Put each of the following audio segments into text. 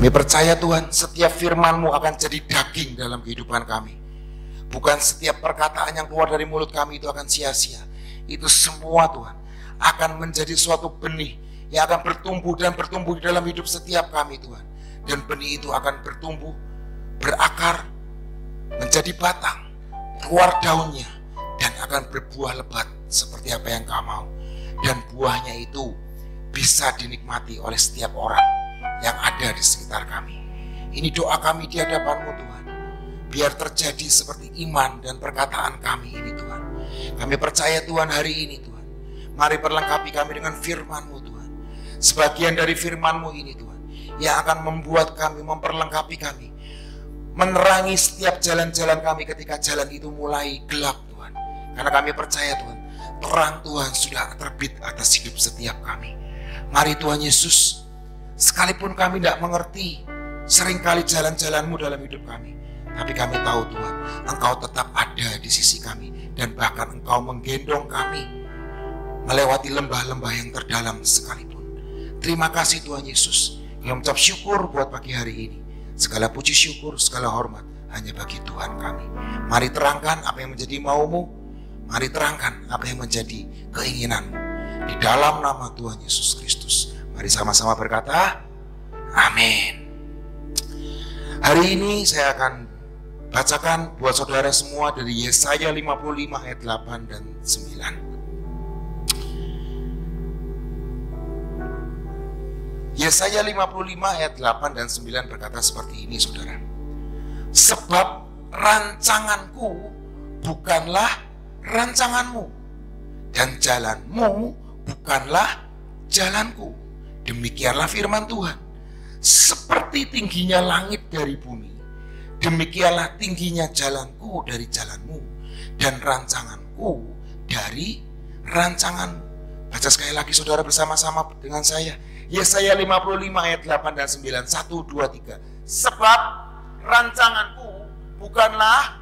Kami percaya Tuhan, setiap firman-Mu akan jadi daging dalam kehidupan kami. Bukan setiap perkataan yang keluar dari mulut kami itu akan sia-sia. Itu semua Tuhan akan menjadi suatu benih yang akan bertumbuh dan bertumbuh di dalam hidup setiap kami Tuhan. Dan benih itu akan bertumbuh, berakar, menjadi batang, keluar daunnya, dan akan berbuah lebat seperti apa yang Kau mau. Dan buahnya itu bisa dinikmati oleh setiap orang yang ada di sekitar kami. Ini doa kami di hadapan-Mu Tuhan. Biar terjadi seperti iman dan perkataan kami ini Tuhan. Kami percaya Tuhan hari ini Tuhan. Mari perlengkapi kami dengan firman-Mu Tuhan. Sebagian dari firman-Mu ini Tuhan, yang akan membuat kami, memperlengkapi kami, menerangi setiap jalan-jalan kami ketika jalan itu mulai gelap Tuhan. Karena kami percaya Tuhan, terang Tuhan sudah terbit atas hidup setiap kami. Mari Tuhan Yesus, sekalipun kami tidak mengerti seringkali jalan-jalan-Mu dalam hidup kami, tapi kami tahu Tuhan, Engkau tetap ada di sisi kami. Dan bahkan Engkau menggendong kami melewati lembah-lembah yang terdalam sekalipun. Terima kasih Tuhan Yesus. Kami mengucap syukur buat pagi hari ini. Segala puji syukur, segala hormat hanya bagi Tuhan kami. Mari terangkan apa yang menjadi mau-Mu. Mari terangkan apa yang menjadi keinginan-Mu. Di dalam nama Tuhan Yesus Kristus. Mari sama-sama berkata, amin. Hari ini saya akan bacakan buat saudara semua dari Yesaya 55 ayat 8 dan 9. Yesaya 55 ayat 8 dan 9 berkata seperti ini saudara. Sebab rancanganku bukanlah rancanganmu, dan jalanmu bukanlah jalanku. Demikianlah firman Tuhan. Seperti tingginya langit dari bumi, demikianlah tingginya jalanku dari jalanmu, dan rancanganku dari rancanganmu. Baca sekali lagi saudara bersama-sama dengan saya. Yesaya 55 ayat 8 dan 9. 1, 2, 3. Sebab rancanganku bukanlah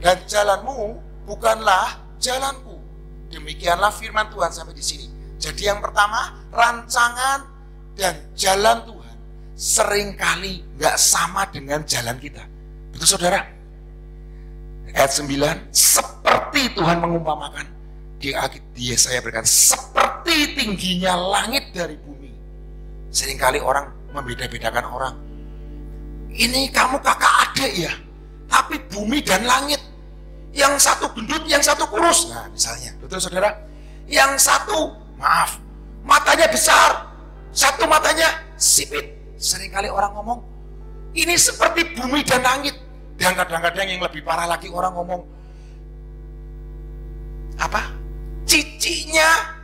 dan jalanmu bukanlah jalanku. Demikianlah firman Tuhan sampai di sini. Jadi yang pertama, rancangan dan jalan Tuhan seringkali gak sama dengan jalan kita. Betul saudara? Ayat 9, seperti Tuhan mengumpamakan di Yesaya berkata, seperti tingginya langit dari bumi. Seringkali orang membeda-bedakan orang. Ini kamu kakak adik ya, tapi bumi dan langit. Yang satu gendut, yang satu kurus. Nah misalnya, betul saudara? Yang satu, maaf, matanya besar, satu matanya sipit. Seringkali orang ngomong, ini seperti bumi dan langit. Dan kadang-kadang yang lebih parah lagi orang ngomong, apa? Cicinya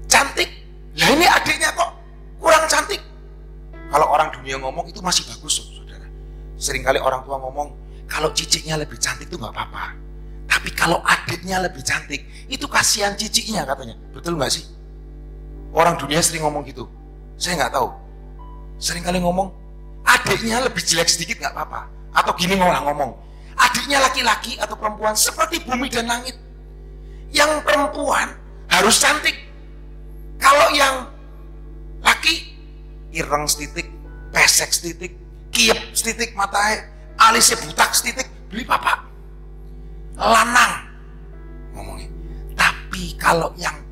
cantik. Lah ini adiknya kok kurang cantik. Kalau orang dunia ngomong itu masih bagus saudara. Seringkali orang tua ngomong, kalau ciciknya lebih cantik itu gak apa-apa. Tapi kalau adiknya lebih cantik, itu kasihan ciciknya katanya. Betul gak sih? Orang dunia sering ngomong gitu. Saya gak tahu. Seringkali ngomong, adiknya lebih jelek sedikit gak apa-apa. Atau gini orang ngomong, adiknya laki-laki atau perempuan seperti bumi dan langit. Yang perempuan harus cantik. Kalau yang laki, ireng setitik, pesek setitik, kiep setitik matanya, alisnya butak setitik, beli papa. Lanang ngomongnya. Tapi kalau yang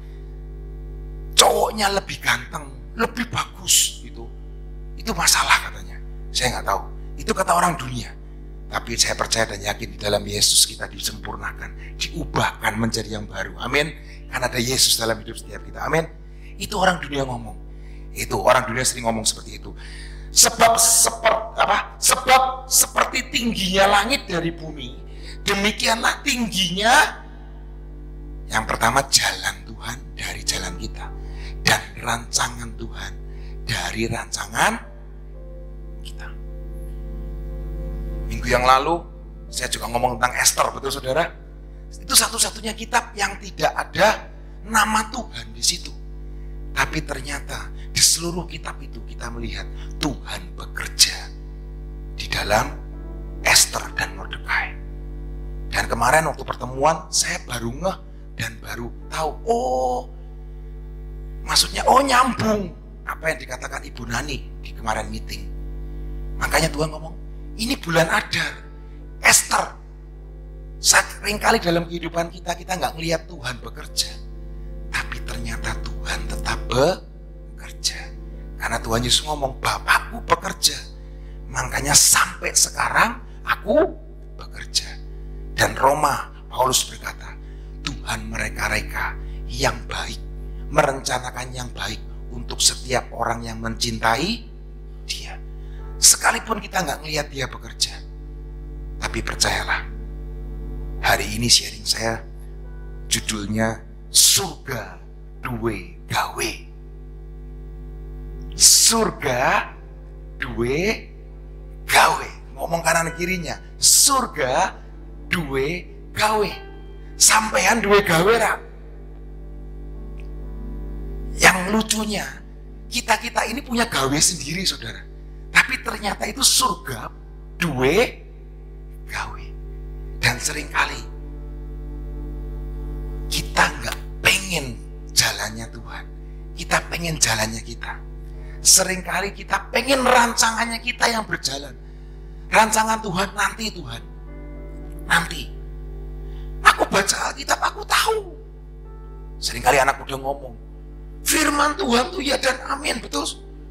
cowoknya lebih ganteng, lebih bagus itu masalah katanya. Saya nggak tahu. Itu kata orang dunia. Tapi saya percaya dan yakin di dalam Yesus kita disempurnakan, diubahkan menjadi yang baru. Amin. Karena ada Yesus dalam hidup setiap kita. Amin. Itu orang dunia ngomong. Itu orang dunia sering ngomong seperti itu. Sebab seperti tingginya langit dari bumi, demikianlah tingginya yang pertama jalan Tuhan dari jalan kita, dan rancangan Tuhan dari rancangan kita. Minggu yang lalu saya juga ngomong tentang Esther, betul saudara? Itu satu-satunya kitab yang tidak ada nama Tuhan di situ. Tapi ternyata di seluruh kitab itu kita melihat Tuhan bekerja di dalam Esther dan Mordekai. Dan kemarin waktu pertemuan saya baru ngeh dan baru tahu, oh maksudnya nyambung. apa yang dikatakan Ibu Nani di kemarin meeting. Makanya Tuhan ngomong, ini bulan Adar, Esther. Seringkali dalam kehidupan kita nggak ngelihat Tuhan bekerja, tapi ternyata Tuhan tetap bekerja. Karena Tuhan Yesus ngomong, Bapakku bekerja, makanya sampai sekarang aku bekerja. Dan Roma, Paulus berkata, Tuhan mereka-reka yang baik, merencanakan yang baik untuk setiap orang yang mencintai Dia. Sekalipun kita nggak ngelihat Dia bekerja, tapi percayalah, hari ini sharing saya judulnya Surga Duwe Gawe. Surga Duwe Gawe. Ngomong kanan kirinya, surga duwe gawe. Sampean duwe gawe ra? Yang lucunya, kita ini punya gawe sendiri, saudara. Tapi ternyata itu surga duwe gawe. Dan seringkali kita nggak pengen jalannya Tuhan, kita pengen jalannya kita. Seringkali kita pengen rancangannya kita yang berjalan. Rancangan Tuhan nanti, Tuhan nanti. Aku baca Alkitab, aku tahu. Seringkali anak muda ngomong, firman Tuhan tuh ya dan amin, betul.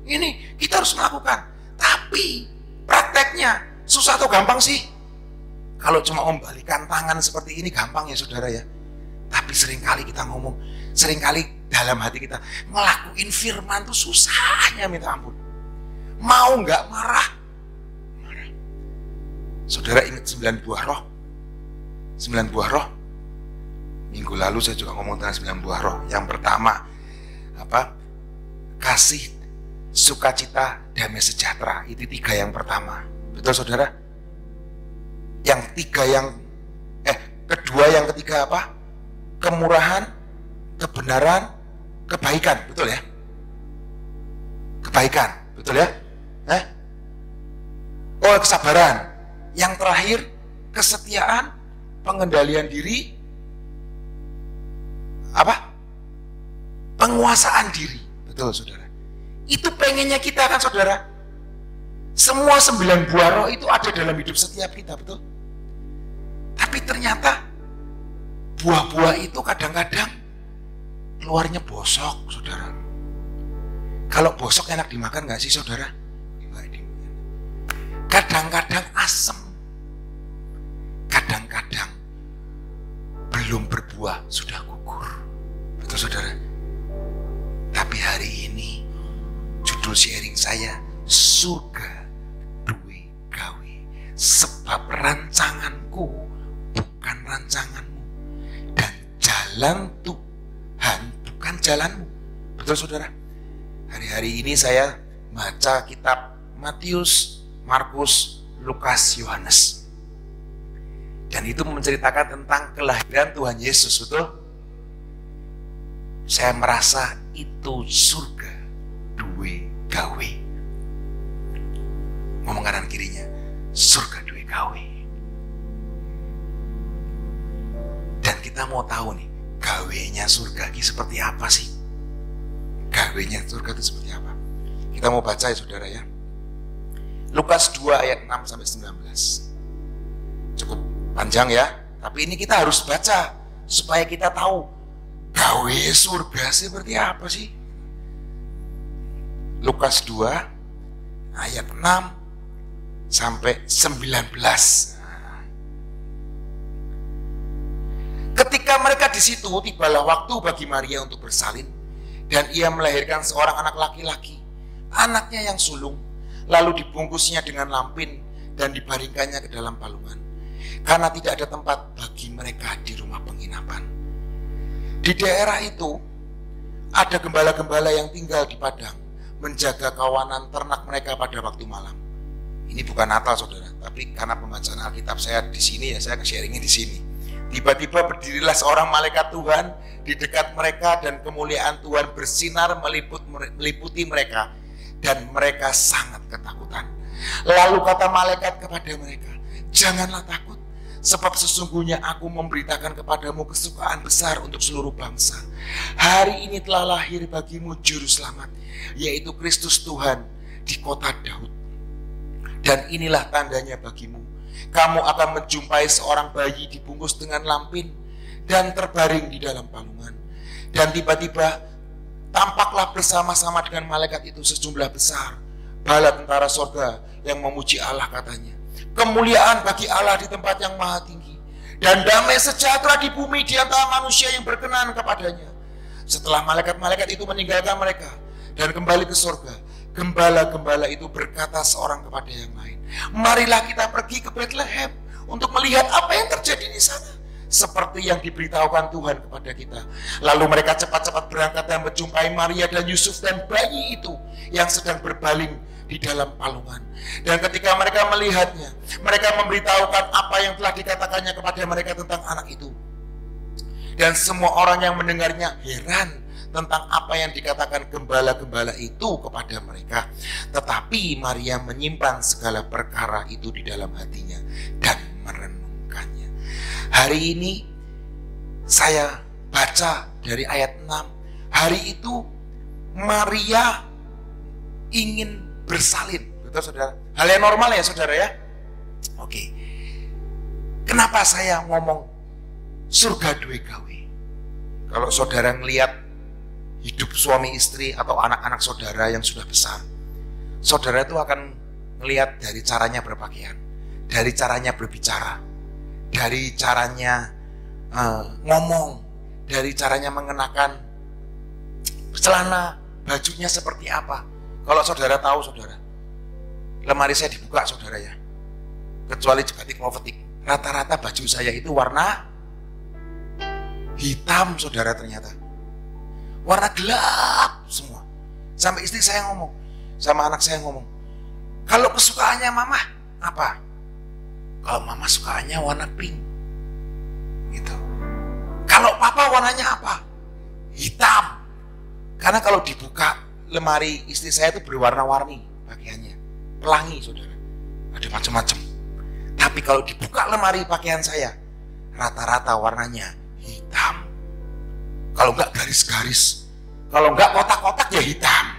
Ini kita harus melakukan. Tapi prakteknya susah atau gampang sih? Kalau cuma membalikan tangan seperti ini gampang ya saudara ya. Tapi seringkali kita ngomong, seringkali dalam hati kita ngelakuin firman tuh susahnya minta ampun. Mau nggak marah? Marah. Saudara ingat 9 buah roh? 9 buah roh. Minggu lalu saya juga ngomong tentang 9 buah roh. Yang pertama apa? Kasih, sukacita, damai sejahtera. Itu 3 yang pertama. Betul saudara? Kedua yang ketiga apa? Kemurahan, kebenaran, kebaikan. Betul ya? Kebaikan. Betul ya? Oh, kesabaran. Yang terakhir, kesetiaan, pengendalian diri, apa? Penguasaan diri. Betul saudara. Itu pengennya kita kan saudara. Semua 9 buah roh itu ada dalam hidup setiap kita, betul? Tapi ternyata buah-buah itu kadang-kadang keluarnya bosok, saudara. Kalau bosok enak dimakan gak sih saudara? Kadang-kadang asam, kadang-kadang belum berbuah sudah gugur, betul saudara? Tapi hari ini judul sharing saya, surga duwe gawe. Sebab rancanganku bukan rancanganmu, dan jalan Tuhan bukan jalanmu. Betul saudara? Hari-hari ini saya baca kitab Matius, Markus, Lukas, Yohanes. Dan itu menceritakan tentang kelahiran Tuhan Yesus, betul? Saya merasa itu surga duwe gawe. Ngomong kanan kirinya, surga duwe gawe. Dan kita mau tahu nih, gawenya surga ini seperti apa sih? Gawenya surga itu seperti apa? Kita mau baca ya saudara ya. Lukas 2 ayat 6 sampai 19. Cukup panjang ya, tapi ini kita harus baca supaya kita tahu gawe surga seperti apa sih? Lukas 2 ayat 6 sampai 19. Ketika mereka di situ, tibalah waktu bagi Maria untuk bersalin, dan ia melahirkan seorang anak laki-laki, anaknya yang sulung, lalu dibungkusnya dengan lampin dan dibaringkannya ke dalam palungan, karena tidak ada tempat bagi mereka di rumah penginapan. Di daerah itu ada gembala-gembala yang tinggal di padang, menjaga kawanan ternak mereka pada waktu malam. Ini bukan Natal saudara, tapi karena pembacaan Alkitab saya di sini ya, saya sharingnya di sini. Tiba-tiba berdirilah seorang malaikat Tuhan di dekat mereka, dan kemuliaan Tuhan bersinar meliputi mereka, dan mereka sangat ketakutan. Lalu kata malaikat kepada mereka, janganlah takut, Sebab sesungguhnya aku memberitakan kepadamu kesukaan besar untuk seluruh bangsa. Hari ini telah lahir bagimu juru selamat, yaitu Kristus Tuhan di kota Daud. Dan inilah tandanya bagimu. Kamu akan menjumpai seorang bayi dibungkus dengan lampin dan terbaring di dalam palungan. Dan tiba-tiba tampaklah bersama-sama dengan malaikat itu sejumlah besar bala tentara sorga yang memuji Allah, katanya, kemuliaan bagi Allah di tempat yang maha tinggi, dan damai sejahtera di bumi di antara manusia yang berkenan kepadanya. Setelah malaikat-malaikat itu meninggalkan mereka dan kembali ke sorga, gembala-gembala itu berkata seorang kepada yang lain, marilah kita pergi ke Bethlehem untuk melihat apa yang terjadi di sana, seperti yang diberitahukan Tuhan kepada kita. Lalu mereka cepat-cepat berangkat dan menjumpai Maria dan Yusuf dan bayi itu yang sedang berbaling di dalam palungan. Dan ketika mereka melihatnya, mereka memberitahukan apa yang telah dikatakannya kepada mereka tentang anak itu. Dan semua orang yang mendengarnya heran tentang apa yang dikatakan gembala-gembala itu kepada mereka. Tetapi Maria menyimpan segala perkara itu di dalam hatinya dan merenungkannya. Hari ini saya baca dari ayat 6. Hari itu Maria ingin bersalin, betul saudara? Hal yang normal ya saudara ya. Oke. Kenapa saya ngomong surga duwe gawe? Kalau saudara ngelihat hidup suami istri atau anak-anak saudara yang sudah besar, saudara itu akan ngelihat dari caranya berpakaian, dari caranya berbicara, dari caranya ngomong, dari caranya mengenakan celana, bajunya seperti apa. Kalau saudara tahu saudara, lemari saya dibuka saudara ya, kecuali batik klovetik, rata-rata baju saya itu warna hitam saudara, ternyata warna gelap semua. Sampai istri saya ngomong, sama anak saya ngomong, kalau kesukaannya mama apa? Kalau mama sukaannya warna pink gitu. Kalau papa warnanya apa? Hitam. Karena kalau dibuka lemari istri saya itu berwarna-warni pakaiannya, pelangi saudara, ada macam-macam. Tapi kalau dibuka lemari pakaian saya, rata-rata warnanya hitam. Kalau enggak garis-garis, kalau enggak kotak-kotak ya hitam.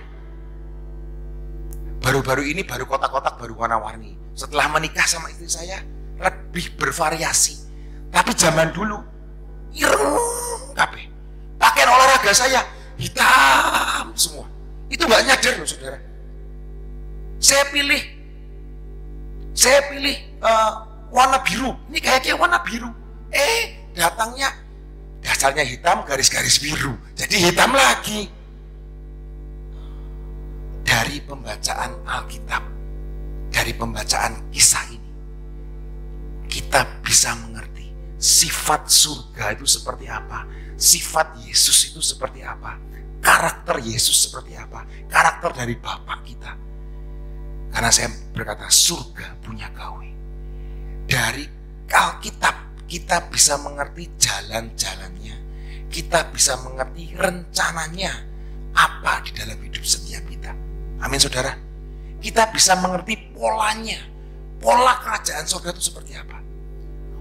Baru-baru ini baru kotak-kotak, baru warna-warni. Setelah menikah sama istri saya lebih bervariasi. Tapi zaman dulu ireng kabeh. Pakaian olahraga saya hitam semua. Itu nggak nyadar loh saudara. Saya pilih warna biru. Ini kayaknya warna biru. Datangnya dasarnya hitam, garis-garis biru. Jadi hitam lagi. Dari pembacaan Alkitab, dari pembacaan kisah ini, kita bisa mengerti sifat surga itu seperti apa, sifat Yesus itu seperti apa, karakter Yesus seperti apa, karakter dari Bapa kita. Karena saya berkata surga punya gawe. Dari Alkitab kita bisa mengerti jalan-jalannya, kita bisa mengerti rencananya apa di dalam hidup setiap kita. Amin saudara. Kita bisa mengerti polanya, pola kerajaan surga itu seperti apa.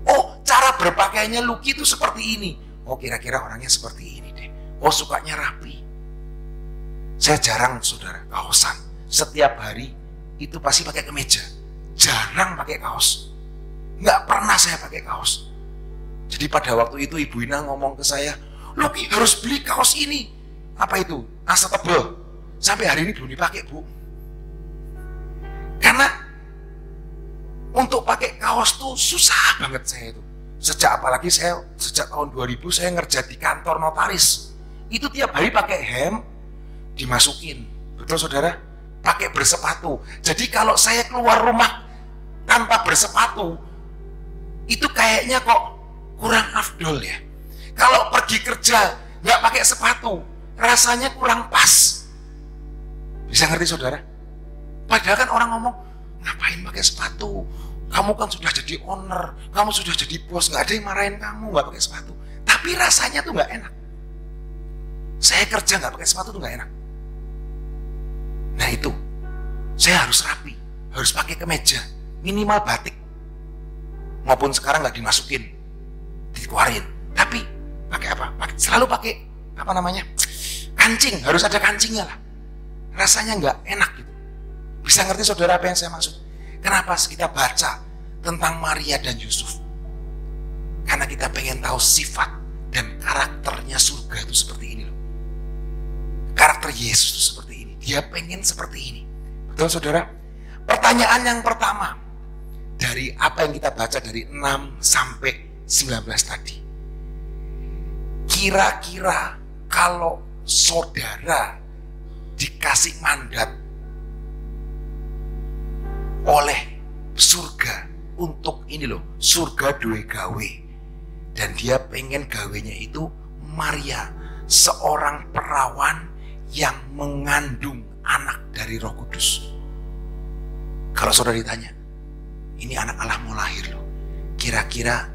Oh, cara berpakaiannya Lucky itu seperti ini. Oh, kira-kira orangnya seperti ini deh. Oh, sukanya rapi. Saya jarang saudara kaosan. Setiap hari itu pasti pakai kemeja. Jarang pakai kaos. Nggak pernah saya pakai kaos. Jadi pada waktu itu Ibu Ina ngomong ke saya, Lucky harus beli kaos ini. Apa itu? Asa tebal. Sampai hari ini belum dipakai, Bu. Karena untuk pakai kaos tuh susah banget saya itu. Apalagi saya sejak tahun 2000 saya ngerja di kantor notaris. Itu tiap hari pakai hem dimasukin. Betul saudara? Pakai bersepatu. Jadi kalau saya keluar rumah tanpa bersepatu, itu kayaknya kok kurang afdol ya. Kalau pergi kerja nggak pakai sepatu, rasanya kurang pas. Bisa ngerti saudara? Padahal kan orang ngomong, ngapain pakai sepatu? Kamu kan sudah jadi owner, kamu sudah jadi bos, nggak ada yang marahin kamu nggak pakai sepatu. Tapi rasanya tuh nggak enak. Saya kerja nggak pakai sepatu tuh nggak enak. Nah itu, saya harus rapi, harus pakai kemeja, minimal batik. maupun sekarang nggak dimasukin, dikeluarin. Tapi pakai apa? Selalu pakai apa namanya? Kancing, harus ada kancingnya lah. Rasanya nggak enak gitu. Bisa ngerti saudara apa yang saya maksud? Kenapa kita baca tentang Maria dan Yusuf? Karena kita pengen tahu sifat dan karakternya surga itu seperti ini loh. Karakter Yesus itu seperti ini. Dia pengen seperti ini. Betul saudara? Pertanyaan yang pertama dari apa yang kita baca dari 6 sampai 19 tadi. Kira-kira kalau saudara dikasih mandat oleh surga untuk ini loh, surga duwe gawe, dan dia pengen gawenya itu Maria, seorang perawan yang mengandung anak dari Roh Kudus. Kalau saudara ditanya, ini anak Allah mau lahir loh, kira-kira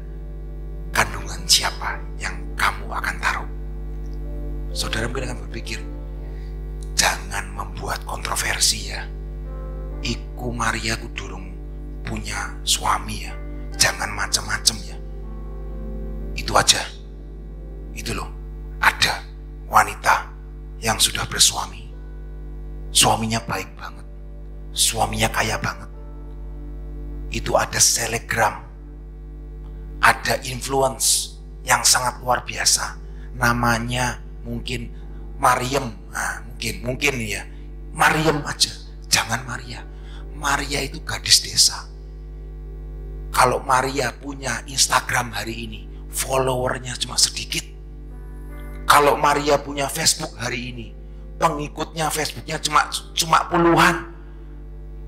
kandungan siapa yang kamu akan taruh? Saudara mungkin akan berpikir, jangan membuat kontroversi ya. Iku Maria ku durung punya suami ya. Jangan macam-macam ya. Itu aja. Itu loh. Ada wanita yang sudah bersuami. Suaminya baik banget. Suaminya kaya banget. Itu ada selegram. Ada influence yang sangat luar biasa. Namanya mungkin Mariam. Nah, mungkin ya. Mariam aja. Jangan Maria. Maria itu gadis desa. Kalau Maria punya Instagram hari ini, followernya cuma sedikit. Kalau Maria punya Facebook hari ini, pengikutnya Facebooknya cuma puluhan.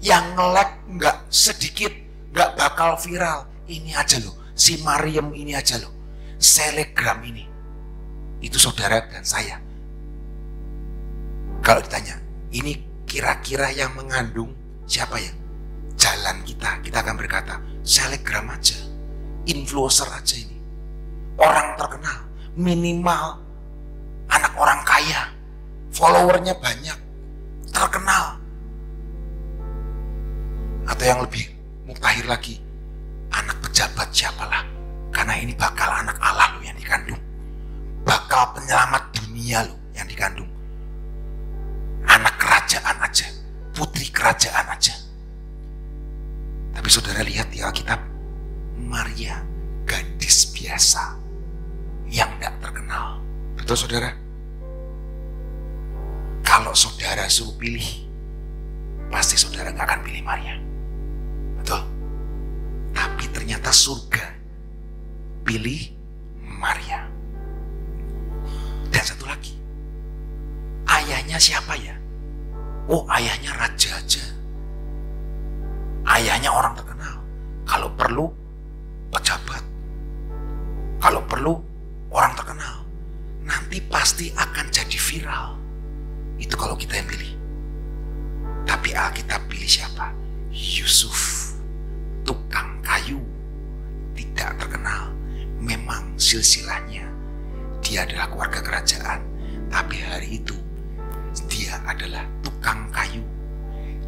Yang nge-like nggak sedikit, nggak bakal viral. Ini aja loh, si Mariam ini aja loh, selegram ini. Itu saudara dan saya. Kalau ditanya, ini kira-kira yang mengandung siapa ya? Jalan kita akan berkata, selegram aja, influencer aja ini. Orang terkenal, minimal anak orang kaya, followernya banyak, terkenal. Atau yang lebih mutakhir lagi, anak pejabat siapalah. Karena ini bakal anak Allah loh yang dikandung. Bakal penyelamat dunia loh yang dikandung. Anak kerajaan aja, putri kerajaan aja. Tapi saudara lihat di Alkitab, Maria gadis biasa yang tidak terkenal. Betul saudara? Kalau saudara suruh pilih, pasti saudara gak akan pilih Maria. Betul? Tapi ternyata surga pilih Maria. Dan satu lagi, ayahnya siapa ya? Oh, ayahnya raja aja. Ayahnya orang terkenal. Kalau perlu pejabat. Kalau perlu orang terkenal. Nanti pasti akan jadi viral. Itu kalau kita yang pilih. Tapi Alkitab pilih siapa? Yusuf, tukang kayu, tidak terkenal. Memang silsilahnya dia adalah keluarga kerajaan. Tapi hari itu dia adalah tukang kayu.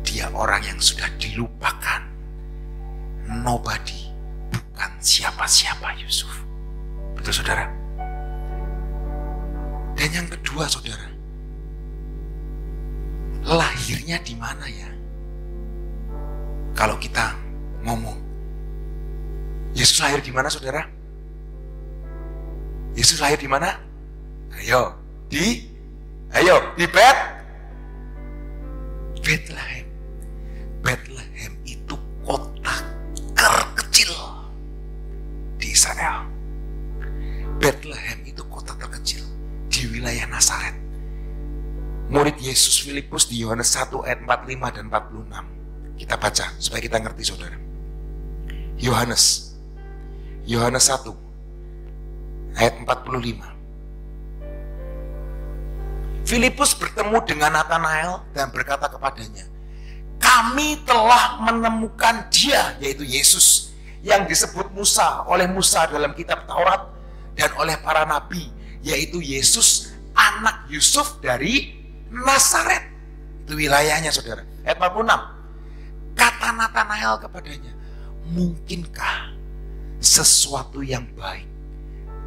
Dia orang yang sudah dilupakan. Nobody, bukan siapa-siapa Yusuf. Betul saudara? Dan yang kedua saudara, lahirnya di mana ya? Kalau kita ngomong, Yesus lahir di mana saudara? Yesus lahir di mana? Ayo, di Bethlehem. Bethlehem itu kota terkecil di Israel. Bethlehem itu kota terkecil di wilayah Nazaret. Murid Yesus Filipus di Yohanes 1 ayat 45 dan 46. Kita baca supaya kita ngerti saudara. Yohanes 1 ayat 45. Filipus bertemu dengan Nathanael dan berkata kepadanya, kami telah menemukan dia, yaitu Yesus, yang disebut oleh Musa dalam kitab Taurat dan oleh para nabi, yaitu Yesus anak Yusuf dari Nazaret. Itu wilayahnya saudara. Ayat 46. Kata Nathanael kepadanya, mungkinkah sesuatu yang baik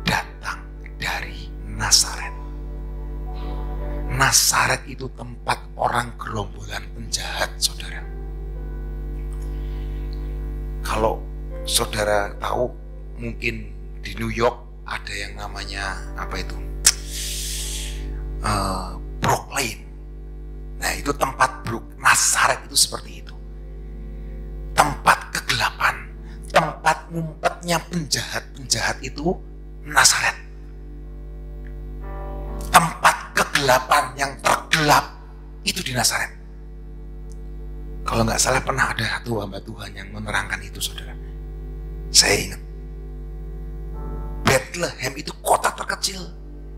datang dari Nazaret. Nazaret itu tempat orang gerombolan penjahat, saudara. Kalau saudara tahu, mungkin di New York ada yang namanya Brooklyn. Nah, itu tempat Nazaret itu seperti itu. Tempat kegelapan, tempat ngumpetnya penjahat-penjahat itu Nazaret. Tempat kegelapan yang tergelap itu di Nazaret. Kalau nggak salah pernah ada satu hamba Tuhan yang menerangkan itu, saudara. Saya ingat, Bethlehem itu kota terkecil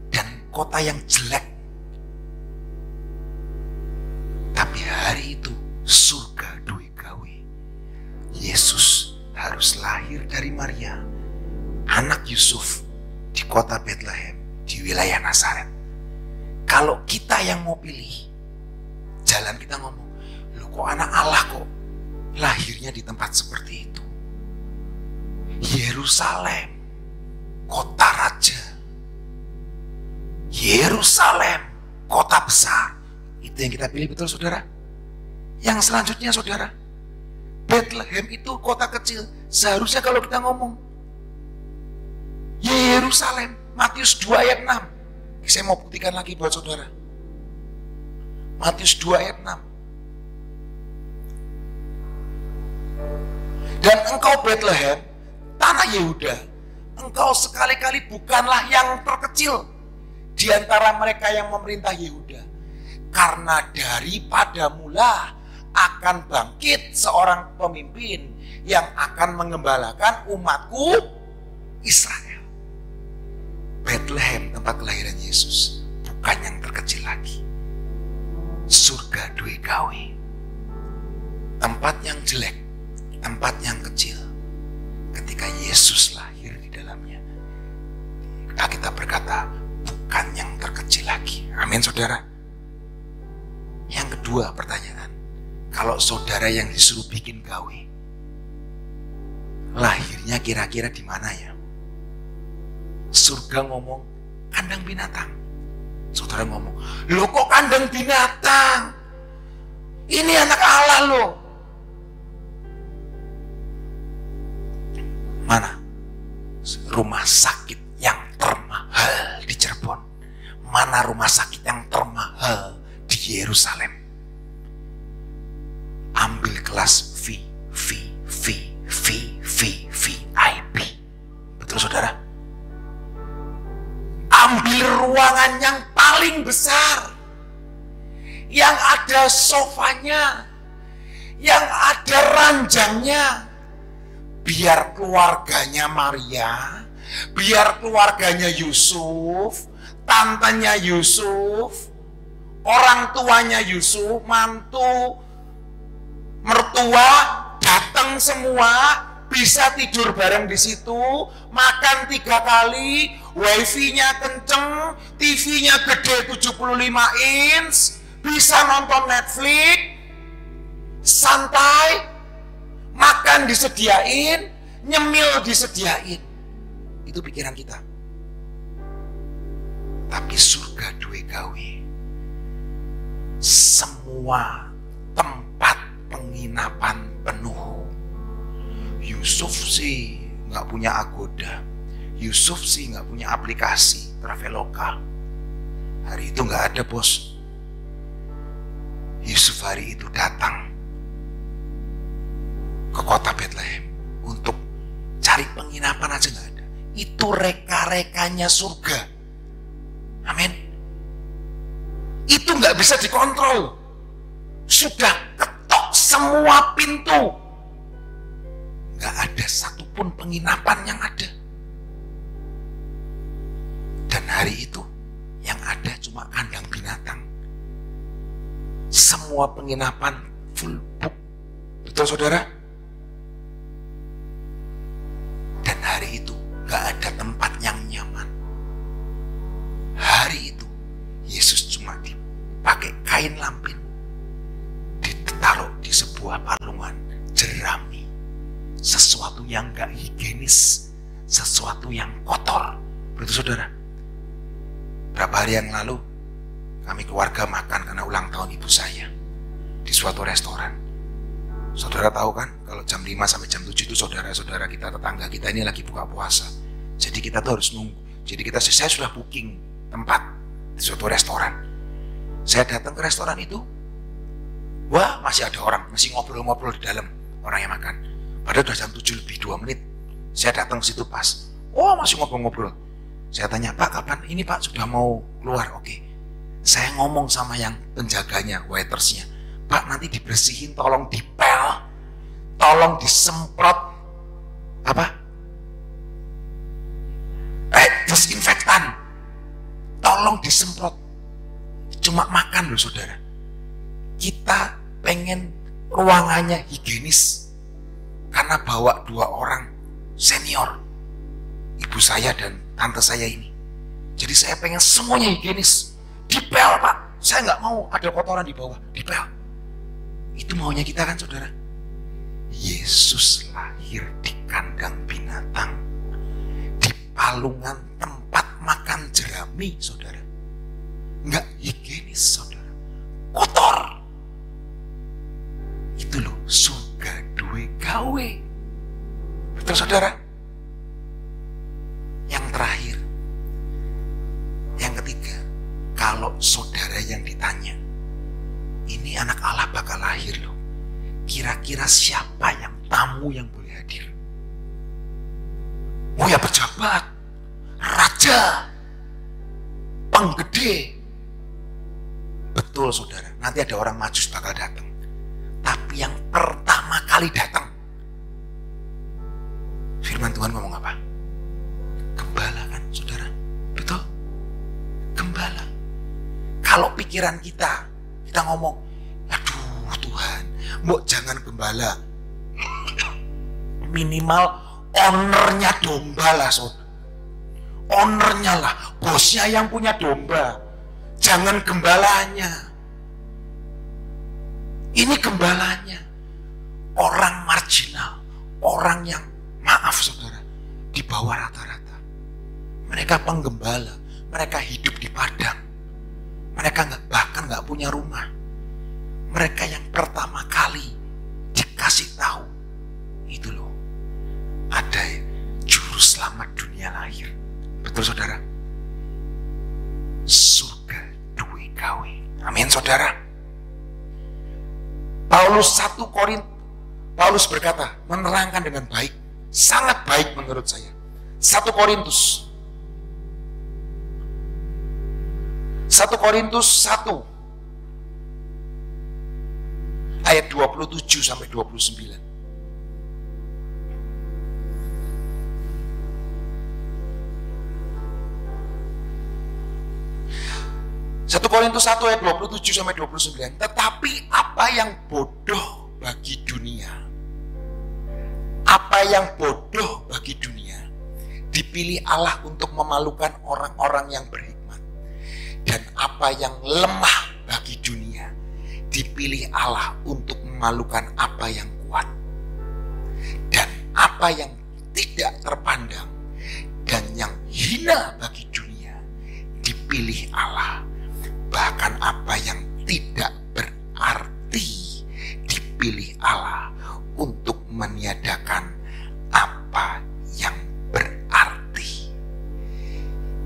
dan kota yang jelek. Tapi hari itu surga duwe gawe. Yesus harus lahir dari Maria, anak Yusuf, di kota Bethlehem, di wilayah Nazaret. Kalau kita yang mau pilih jalan, kita ngomong, loh kok anak Allah kok lahirnya di tempat seperti itu? Yerusalem, kota raja. Yerusalem, kota besar. Itu yang kita pilih, betul saudara? Yang selanjutnya, saudara, Bethlehem itu kota kecil. Seharusnya kalau kita ngomong Yerusalem, Matius 2 ayat 6. Saya mau buktikan lagi buat saudara. Matius 2 ayat 6. Dan engkau Bethlehem, tanah Yehuda, engkau sekali-kali bukanlah yang terkecil di antara mereka yang memerintah Yehuda. Karena daripada mula akan bangkit seorang pemimpin yang akan mengembalakan umatku Israel. Bethlehem, tempat kelahiran Yesus, bukan yang terkecil lagi. Surga duwe gawe. Tempat yang jelek, tempat yang kecil, ketika Yesus lahir di dalamnya, kita berkata bukan yang terkecil lagi. Amin, saudara. Yang kedua pertanyaan, kalau saudara yang disuruh bikin gawe, lahirnya kira-kira di mana ya? Surga ngomong kandang binatang. Saudara ngomong, loh kok kandang binatang? Ini anak Allah loh. Mana rumah sakit yang termahal di Cirebon? Mana rumah sakit yang termahal di Yerusalem? Ambil kelas VIP. Betul saudara? Ambil ruangan yang paling besar, yang ada sofanya, yang ada ranjangnya, biar keluarganya Maria, biar keluarganya Yusuf, tantenya Yusuf, orang tuanya Yusuf, mantu, mertua, datang semua, bisa tidur bareng di situ, makan 3 kali, wifi-nya kenceng, TV-nya gede 75 inch, bisa nonton Netflix, santai, makan disediain, nyemil disediain. Itu pikiran kita. Tapi surga duwe gawe. Semua tempat penginapan penuh. Yusuf sih nggak punya Agoda, Yusuf sih nggak punya aplikasi Traveloka. Hari itu nggak ada, bos. Yusuf hari itu datang ke kota Bethlehem untuk cari penginapan aja nggak ada. Itu reka-rekanya surga. Amin. Itu nggak bisa dikontrol. Sudah ketok semua pintu. Gak ada satupun penginapan yang ada. Dan hari itu yang ada cuma kandang binatang. Semua penginapan full book. Betul saudara? Dan hari itu gak ada tempat yang nyaman. Hari itu Yesus cuma dipakai kain lampin, ditaruh di sebuah palungan jerami. Sesuatu yang gak higienis, sesuatu yang kotor. Betul saudara? Berapa hari yang lalu kami keluarga makan karena ulang tahun ibu saya di suatu restoran. Saudara tahu kan, kalau jam 5 sampai jam 7 itu saudara-saudara kita, tetangga kita ini lagi buka puasa. Jadi kita tuh harus nunggu. Jadi saya sudah booking tempat di suatu restoran. Saya datang ke restoran itu, wah masih ada orang, masih ngobrol-ngobrol di dalam orang yang makan. Padahal udah jam 7 lebih 2 menit. Saya datang ke situ pas, oh masih ngobrol-ngobrol. Saya tanya, Pak kapan? Ini Pak sudah mau keluar, oke. Saya ngomong sama yang penjaganya, waitersnya, Pak nanti dibersihin, tolong dipel, tolong disemprot disinfektan, tolong disemprot. Cuma makan loh saudara. Kita pengen ruangannya higienis karena bawa 2 orang senior, ibu saya dan tante saya ini. Jadi saya pengen semuanya higienis. Dipel Pak, saya nggak mau ada kotoran di bawah, dipel. Itu maunya kita kan saudara. Yesus lahir di kandang binatang, di palungan tempat makan jerami saudara. Nggak higienis saudara, kotor. Itu loh surga duwe gawe. Betul saudara? Yang terakhir, yang ketiga, kalau saudara yang ditanya, ini anak Allah bakal lahir loh, kira-kira siapa yang tamu yang boleh hadir? Oh ya pejabat, raja, penggede. Betul saudara, nanti ada orang Majus bakal datang. Tapi yang pertama kali datang, firman Tuhan ngomong apa? Gembala kan saudara? Betul? Gembala. Kalau pikiran kita ngomong, aduh Tuhan, mbok jangan gembala, minimal ownernya domba lah saudara. Ownernya lah, bosnya yang punya domba, jangan gembalanya. Ini gembalanya, orang marginal, orang yang, maaf saudara, di bawah rata-rata. Mereka penggembala, mereka hidup di padang, mereka bahkan nggak punya rumah. Mereka yang pertama kali dikasih tahu, itu loh, ada juru selamat dunia lahir. Betul saudara? Surga duwe gawe. Amin saudara. Paulus berkata, menerangkan dengan baik, sangat baik menurut saya. 1 Korintus 1 ayat 27 sampai 29. 1 Korintus 1 ayat 27 sampai 29. Tetapi apa yang bodoh bagi dunia, apa yang bodoh bagi dunia, dipilih Allah untuk memalukan orang-orang yang berhikmat. Dan apa yang lemah bagi dunia, dipilih Allah untuk memalukan apa yang kuat. Dan apa yang tidak terpandang dan yang hina bagi dunia, dipilih Allah. Bahkan apa yang tidak berarti, dipilih Allah untuk meniadakan apa yang berarti.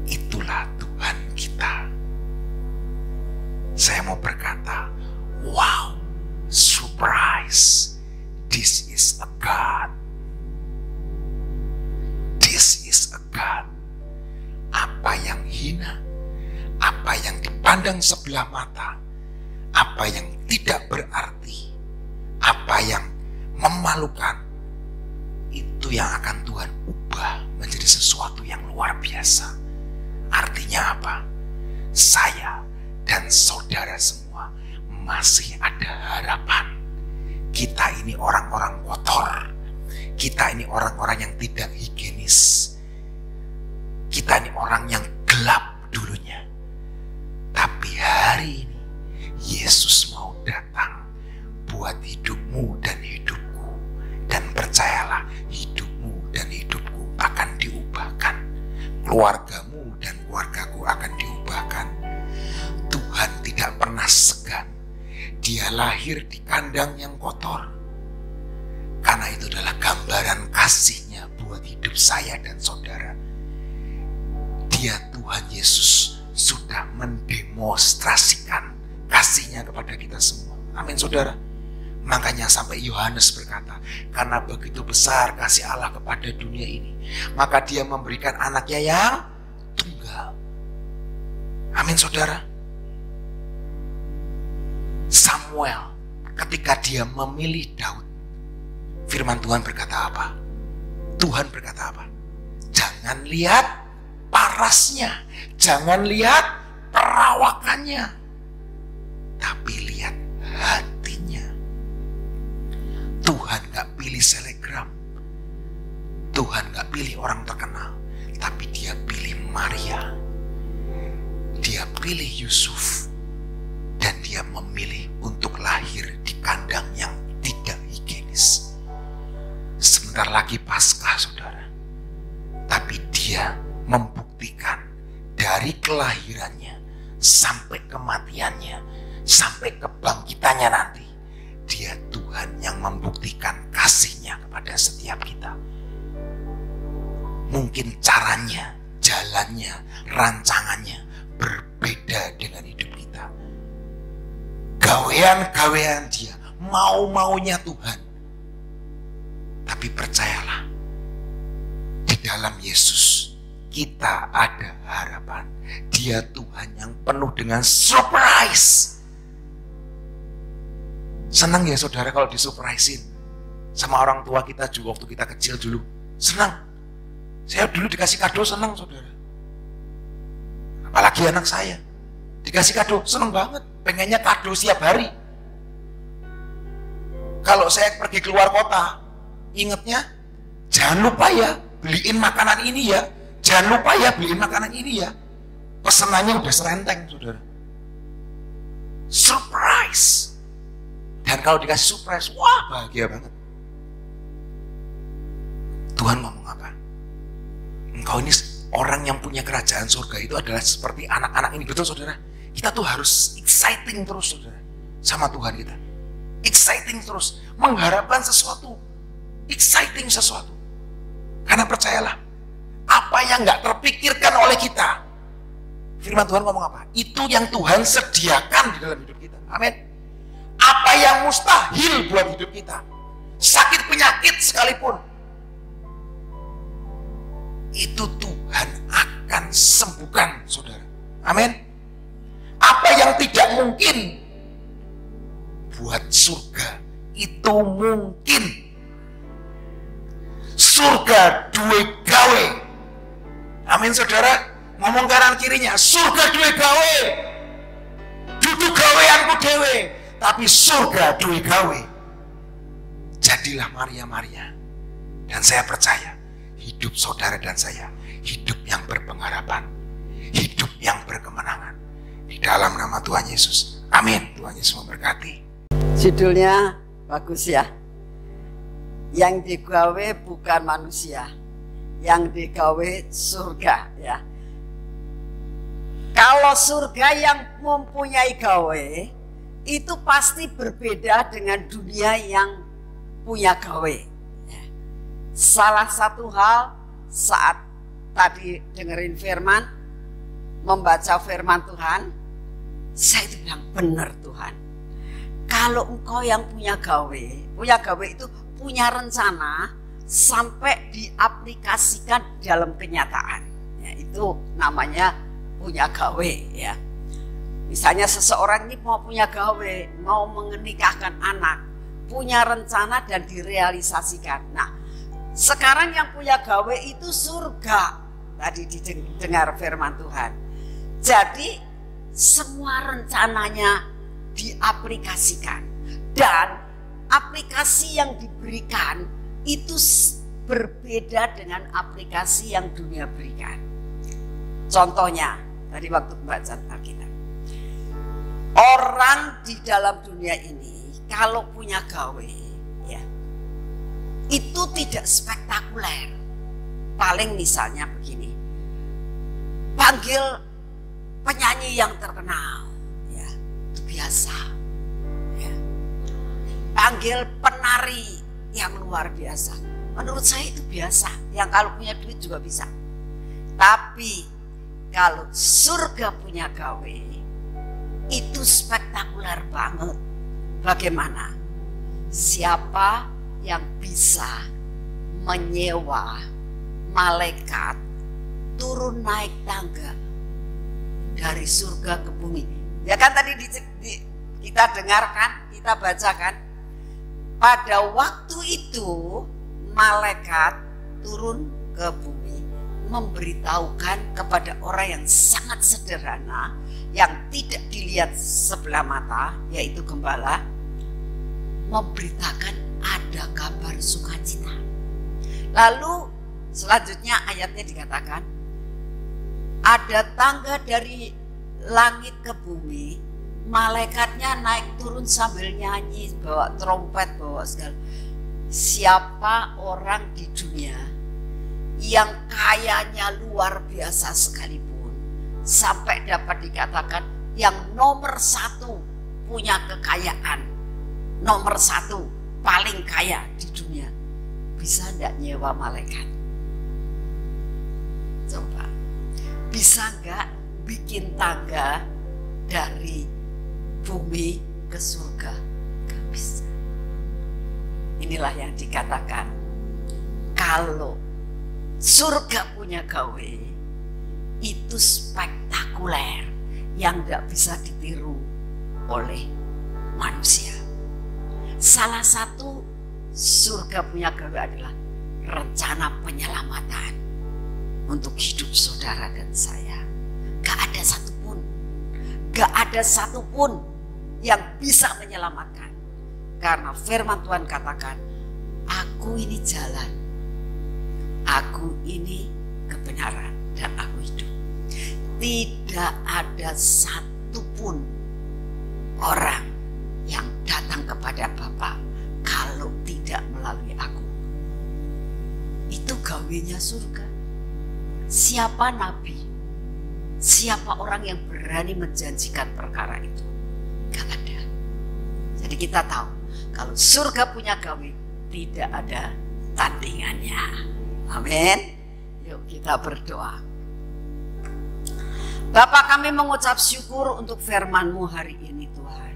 Itulah Tuhan kita. Saya mau berkata, wow, surprise, this is a God. This is a God. Apa yang hina, apa yang dipandang sebelah mata, apa yang tidak berarti, apa yang memalukan, itu yang akan Tuhan ubah menjadi sesuatu yang luar biasa. Artinya apa? Saya dan saudara semua masih ada harapan. Kita ini orang-orang kotor, kita ini orang-orang yang tidak higienis, kita ini orang yang gelap dulunya. Tapi hari ini Yesus mau datang buat hidupmu dan hidupku. Dan percayalah, hidupmu dan hidupku akan diubah keluargamu dan keluargaku akan diubahkan. Tuhan tidak pernah segan. Dia lahir di kandang yang kotor. Karena itu adalah gambaran kasih-Nya buat hidup saya dan saudara. Dia, Tuhan Yesus, sudah mendemonstrasikan kasih-Nya kepada kita semua. Amin, saudara. Makanya sampai Yohanes berkata, karena begitu besar kasih Allah kepada dunia ini, maka Dia memberikan anaknya yang tunggal. Amin, saudara. Samuel ketika dia memilih Daud, firman Tuhan berkata apa? Tuhan berkata apa? Jangan lihat parasnya, jangan lihat perawakannya, tapi lihat hatinya. Tuhan gak pilih selegram, Tuhan gak pilih orang terkenal, tapi Dia pilih Maria, Dia pilih Yusuf, dan Dia memilih untuk lahir di kandang yang tidak higienis. Sebentar lagi Paskah, saudara. Tapi Dia membuktikan dari kelahirannya sampai kematiannya, sampai kebangkitannya nanti, Dia Tuhan yang membuktikan kasih-Nya kepada setiap kita. Mungkin caranya, jalannya, rancangannya berbeda dengan hidup kita. Gawean-gawean Dia, mau-maunya Tuhan. Tapi percayalah, di dalam Yesus kita ada harapan. Dia Tuhan yang penuh dengan surprise. Senang ya saudara kalau disurprisein sama orang tua kita juga waktu kita kecil dulu. Senang. Saya dulu dikasih kado senang, saudara. Apalagi anak saya dikasih kado senang banget. Pengennya kado setiap hari. Kalau saya pergi keluar kota, ingatnya jangan lupa ya beliin makanan ini ya. Jangan lupa ya beliin makanan ini ya. Pesenannya udah serenteng, saudara. Surprise. Dan kalau dikasih surprise, wah bahagia banget. Tuhan ngomong apa? Engkau ini orang yang punya kerajaan surga itu adalah seperti anak-anak ini. Betul, saudara? Kita tuh harus exciting terus, saudara, sama Tuhan kita. Exciting terus, mengharapkan sesuatu, exciting sesuatu. Karena percayalah, apa yang gak terpikirkan oleh kita, firman Tuhan ngomong apa? Itu yang Tuhan sediakan di dalam hidup kita. Amin. Apa yang mustahil buat hidup kita, sakit penyakit sekalipun, itu Tuhan akan sembuhkan, saudara. Amin. Apa yang tidak mungkin buat surga, itu mungkin. Surga duwe gawe. Amin, saudara. Ngomong kanan kirinya, surga duwe gawe. Duduk gaweanku dewe, tapi surga duwe gawe. Jadilah Maria. Dan saya percaya hidup saudara dan saya hidup yang berpengharapan, hidup yang berkemenangan di dalam nama Tuhan Yesus. Amin. Tuhan Yesus memberkati. Judulnya bagus ya. Yang digawe bukan manusia, yang digawe surga ya. Kalau surga yang mempunyai gawe itu pasti berbeda dengan dunia yang punya gawe. Salah satu hal saat tadi dengerin firman, membaca firman Tuhan, saya itu bilang benar Tuhan. Kalau engkau yang punya gawe itu punya rencana sampai diaplikasikan dalam kenyataan. Ya, itu namanya punya gawe ya. Misalnya seseorang ini mau punya gawe, mau menikahkan anak, punya rencana dan direalisasikan. Nah, sekarang yang punya gawe itu surga. Tadi didengar firman Tuhan. Jadi semua rencananya diaplikasikan. Dan aplikasi yang diberikan itu berbeda dengan aplikasi yang dunia berikan. Contohnya, tadi waktu membaca Alkitab. Orang di dalam dunia ini kalau punya gawe ya, itu tidak spektakuler. Paling misalnya begini, panggil penyanyi yang terkenal, ya, itu biasa. Ya. Panggil penari yang luar biasa, menurut saya itu biasa. Yang kalau punya duit juga bisa. Tapi kalau surga punya gawe, itu spektakuler banget. Bagaimana? Siapa yang bisa menyewa malaikat turun naik tangga dari surga ke bumi? Ya kan tadi kita dengarkan, kita bacakan, pada waktu itu malaikat turun ke bumi memberitahukan kepada orang yang sangat sederhana yang tidak dilihat sebelah mata, yaitu gembala, memberitakan ada kabar sukacita. Lalu selanjutnya ayatnya dikatakan, ada tangga dari langit ke bumi, malaikatnya naik turun sambil nyanyi, bawa trompet, bawa segala. Siapa orang di dunia yang kayanya luar biasa sekalipun, sampai dapat dikatakan yang nomor satu punya kekayaan, nomor satu paling kaya di dunia, bisa enggak nyewa malaikat? Coba, bisa enggak bikin tangga dari bumi ke surga? Enggak bisa. Inilah yang dikatakan, kalau surga punya gawe, itu spektakuler yang enggak bisa ditiru oleh manusia. Salah satu surga punya gawe adalah rencana penyelamatan untuk hidup saudara dan saya. Gak ada satupun yang bisa menyelamatkan. Karena firman Tuhan katakan, aku ini jalan, aku ini kebenaran, dan aku hidup. Tidak ada satupun orang yang datang kepada Bapa kalau tidak melalui aku. Itu gawenya surga. Siapa nabi? Siapa orang yang berani menjanjikan perkara itu? Gak ada. Jadi kita tahu kalau surga punya gawe, tidak ada tandingannya. Amin. Yuk kita berdoa. Bapa, kami mengucap syukur untuk firman-Mu hari ini Tuhan.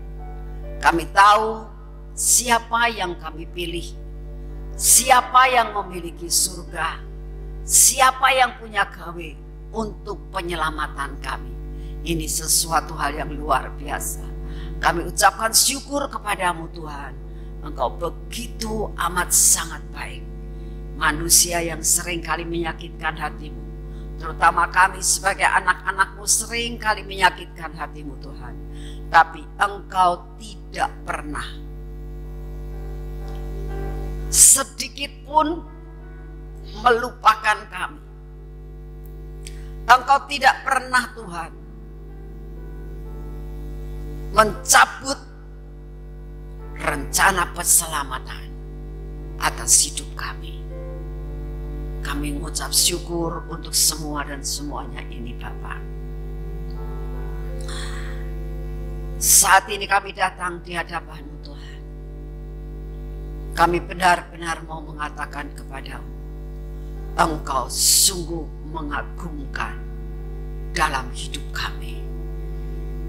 Kami tahu siapa yang kami pilih, siapa yang memiliki surga, siapa yang punya gawe untuk penyelamatan kami. Ini sesuatu hal yang luar biasa. Kami ucapkan syukur kepadamu Tuhan. Engkau begitu amat sangat baik. Manusia yang sering kali menyakitkan hatimu, terutama kami sebagai anak-anakmu, sering kali menyakitkan hatimu Tuhan. Tapi Engkau tidak pernah sedikit pun melupakan kami. Engkau tidak pernah Tuhan mencabut rencana keselamatan atas hidup kami. Kami mengucap syukur untuk semua dan semuanya ini Bapa. Saat ini kami datang di hadapan-Mu Tuhan. Kami benar-benar mau mengatakan kepadamu, Engkau sungguh mengagumkan dalam hidup kami.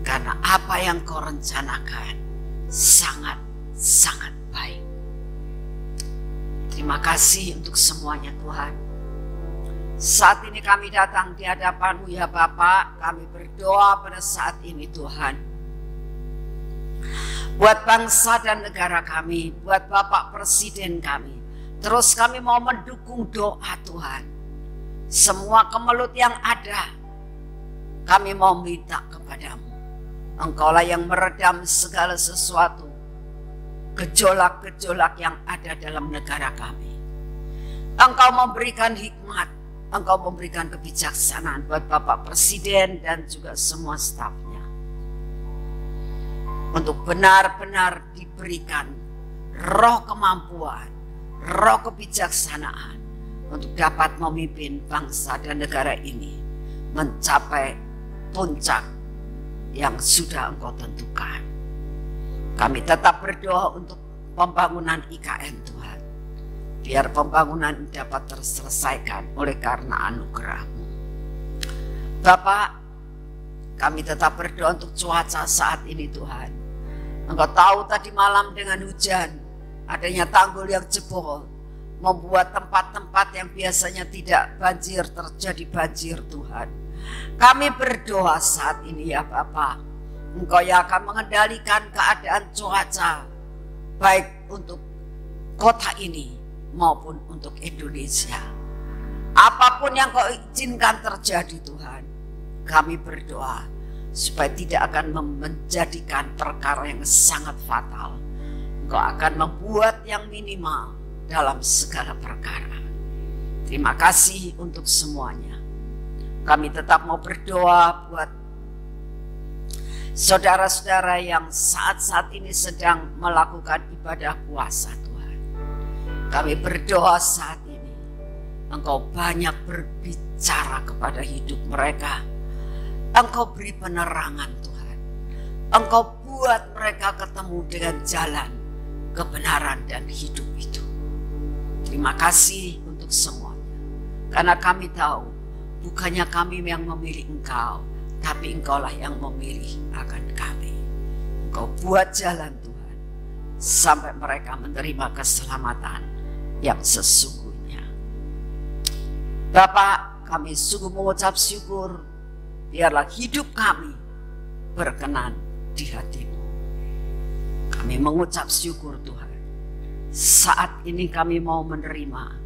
Karena apa yang Kau rencanakan sangat baik. Terima kasih untuk semuanya Tuhan. Saat ini kami datang di hadapan-Mu ya Bapa. Kami berdoa pada saat ini Tuhan, buat bangsa dan negara kami, buat Bapak Presiden kami. Terus kami mau mendukung doa Tuhan. Semua kemelut yang ada, kami mau minta kepadamu. Engkaulah yang meredam segala sesuatu, gejolak-gejolak yang ada dalam negara kami. Engkau memberikan hikmat, Engkau memberikan kebijaksanaan buat Bapak Presiden dan juga semua stafnya, untuk benar-benar diberikan roh kemampuan, roh kebijaksanaan untuk dapat memimpin bangsa dan negara ini mencapai puncak yang sudah Engkau tentukan. Kami tetap berdoa untuk pembangunan IKN Tuhan. Biar pembangunan dapat terselesaikan oleh karena anugerah-Mu. Bapak, kami tetap berdoa untuk cuaca saat ini Tuhan. Engkau tahu tadi malam dengan hujan, adanya tanggul yang jebol, membuat tempat-tempat yang biasanya tidak banjir terjadi banjir Tuhan. Kami berdoa saat ini ya Bapak, Engkau yang akan mengendalikan keadaan cuaca, baik untuk kota ini maupun untuk Indonesia. Apapun yang Kau izinkan terjadi Tuhan, kami berdoa supaya tidak akan menjadikan perkara yang sangat fatal. Engkau akan membuat yang minimal dalam segala perkara. Terima kasih untuk semuanya. Kami tetap mau berdoa buat saudara-saudara yang saat-saat ini sedang melakukan ibadah puasa Tuhan. Kami berdoa saat ini, Engkau banyak berbicara kepada hidup mereka. Engkau beri penerangan Tuhan. Engkau buat mereka ketemu dengan jalan kebenaran dan hidup itu. Terima kasih untuk semuanya. Karena kami tahu, bukannya kami yang memilih Engkau, tapi Engkaulah yang memilih akan kami. Engkau buat jalan Tuhan, sampai mereka menerima keselamatan yang sesungguhnya. Bapak, kami sungguh mengucap syukur, biarlah hidup kami berkenan di hati-Mu. Kami mengucap syukur Tuhan, saat ini kami mau menerima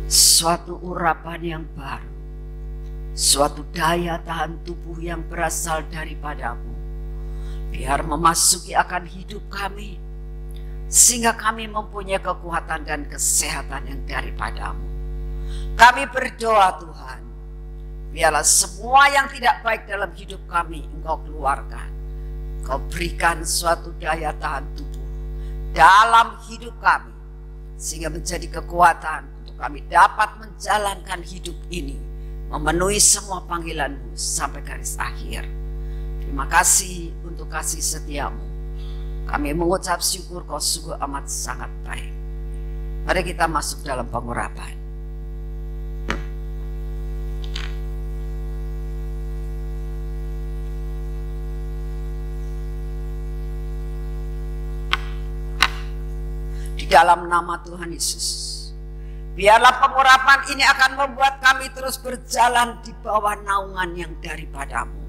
suatu urapan yang baru, suatu daya tahan tubuh yang berasal daripada-Mu, biar memasuki akan hidup kami, sehingga kami mempunyai kekuatan dan kesehatan yang daripada-Mu. Kami berdoa Tuhan, biarlah semua yang tidak baik dalam hidup kami Engkau keluarkan. Engkau berikan suatu daya tahan tubuh dalam hidup kami, sehingga menjadi kekuatan untuk kami dapat menjalankan hidup ini, memenuhi semua panggilan-Mu sampai garis akhir. Terima kasih untuk kasih setia-Mu. Kami mengucap syukur, Kau sungguh amat sangat baik. Mari kita masuk dalam pengurapan. Di dalam nama Tuhan Yesus, biarlah pengurapan ini akan membuat kami terus berjalan di bawah naungan yang daripada-Mu.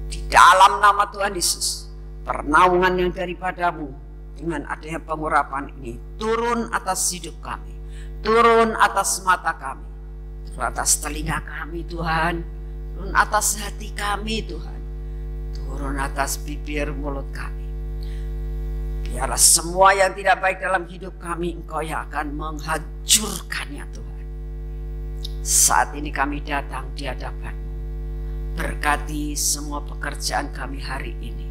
Di dalam nama Tuhan Yesus, pernaungan yang daripada-Mu dengan adanya pengurapan ini turun atas hidup kami, turun atas mata kami, turun atas telinga kami Tuhan, turun atas hati kami Tuhan, turun atas bibir mulut kami. Biarlah semua yang tidak baik dalam hidup kami Engkau yang akan menghancurkannya Tuhan. Saat ini kami datang di hadapan-Mu. Berkati semua pekerjaan kami hari ini.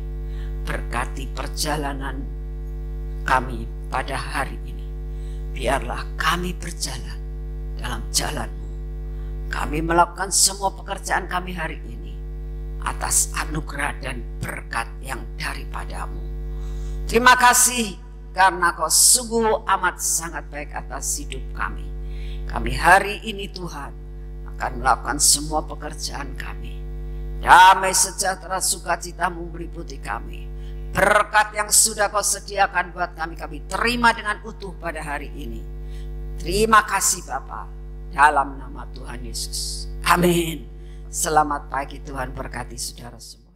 Berkati perjalanan kami pada hari ini. Biarlah kami berjalan dalam jalan-Mu. Kami melakukan semua pekerjaan kami hari ini atas anugerah dan berkat yang daripada-Mu. Terima kasih karena Kau sungguh amat sangat baik atas hidup kami. Kami hari ini Tuhan akan melakukan semua pekerjaan kami. Damai sejahtera sukacita-Mu meliputi kami. Berkat yang sudah Kau sediakan buat kami, kami terima dengan utuh pada hari ini. Terima kasih Bapa, dalam nama Tuhan Yesus. Amin. Selamat pagi, Tuhan berkati saudara semua.